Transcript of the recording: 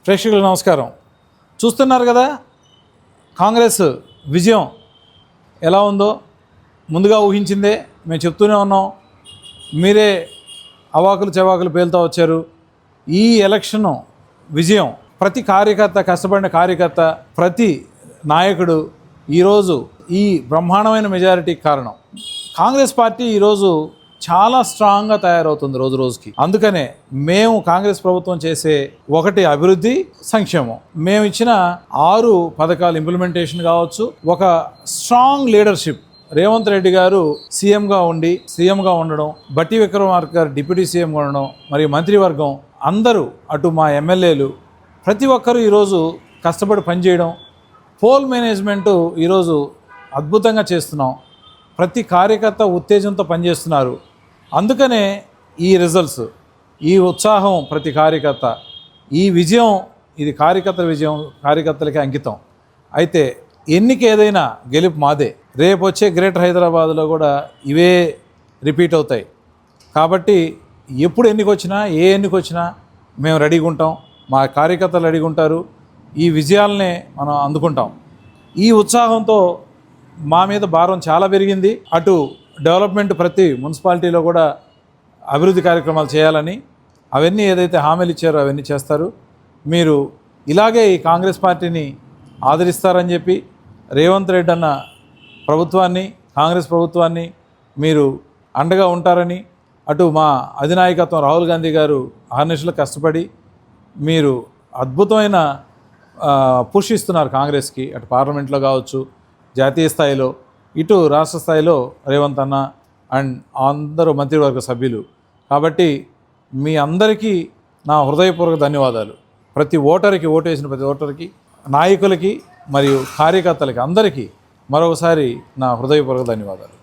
ప్రేక్షకులకు నమస్కారం. చూస్తున్నారు కదా కాంగ్రెస్ విజయం ఎలా ఉందో. ముందుగా ఊహించిందే మేము చెప్తూనే ఉన్నాం. మీరే అవాకులు చెవాకులు పేలుతూ వచ్చారు. ఈ ఎలక్షన్ విజయం ప్రతి కార్యకర్త, కష్టపడిన కార్యకర్త, ప్రతి నాయకుడు ఈరోజు ఈ బ్రహ్మాండమైన మెజారిటీకి కారణం. కాంగ్రెస్ పార్టీ ఈరోజు చాలా స్ట్రాంగ్గా తయారవుతుంది రోజు రోజుకి. అందుకనే మేము కాంగ్రెస్ ప్రభుత్వం చేసే ఒకటి అభివృద్ధి, సంక్షేమం. మేము ఇచ్చిన 6 పథకాలు ఇంప్లిమెంటేషన్ కావచ్చు, ఒక స్ట్రాంగ్ లీడర్షిప్. రేవంత్ రెడ్డి గారు సీఎంగా ఉండడం, బట్టి విక్రమార్క గారు డిప్యూటీ సీఎంగా ఉండడం, మరియు మంత్రివర్గం అందరూ, అటు మా ఎమ్మెల్యేలు ప్రతి ఒక్కరూ ఈరోజు కష్టపడి పనిచేయడం, పోల్ మేనేజ్మెంటు ఈరోజు అద్భుతంగా చేస్తున్నాం. ప్రతి కార్యకర్త ఉత్తేజంతో పనిచేస్తున్నారు. అందుకనే ఈ రిజల్ట్స్, ఈ ఉత్సాహం ప్రతి కార్యకర్త, ఈ విజయం, ఇది కార్యకర్తల విజయం, కార్యకర్తలకి అంకితం. అయితే ఎన్నిక ఏదైనా గెలుపు మాదే. రేపు వచ్చే గ్రేటర్ హైదరాబాద్లో కూడా ఇవే రిపీట్ అవుతాయి. కాబట్టి ఎప్పుడు ఎన్నికొచ్చినా, ఏ ఎన్నికొచ్చినా మేము రెడీగా ఉంటాం, మా కార్యకర్తలు రెడీగా ఉంటారు. ఈ విజయాలనే మనం అందుకుంటాం. ఈ ఉత్సాహంతో మా మీద భారం చాలా పెరిగింది. అటు డెవలప్మెంట్, ప్రతి మున్సిపాలిటీలో కూడా అభివృద్ధి కార్యక్రమాలు చేయాలని, అవన్నీ ఏదైతే హామీలు ఇచ్చారో అవన్నీ చేస్తారు. మీరు ఇలాగే ఈ కాంగ్రెస్ పార్టీని ఆదరిస్తారని చెప్పి, రేవంత్ రెడ్డి అన్న ప్రభుత్వాన్ని, కాంగ్రెస్ ప్రభుత్వాన్ని మీరు అండగా ఉంటారని, అటు మా అధినాయకత్వం రాహుల్ గాంధీ గారు అహర్నిశలు కష్టపడి మీరు అద్భుతమైన పుష్ ఇస్తున్నారు కాంగ్రెస్కి. అటు పార్లమెంట్లో కావచ్చు, జాతీయ స్థాయిలో, ఇటు రాష్ట్ర స్థాయిలో రేవంత్ అన్న అండ్ అందరూ మంత్రివర్గ సభ్యులు. కాబట్టి మీ అందరికీ నా హృదయపూర్వక ధన్యవాదాలు. ప్రతి ఓటర్కి, ఓటేసిన ప్రతి ఓటర్కి, నాయకులకి మరియు కార్యకర్తలకి అందరికీ మరొకసారి నా హృదయపూర్వక ధన్యవాదాలు.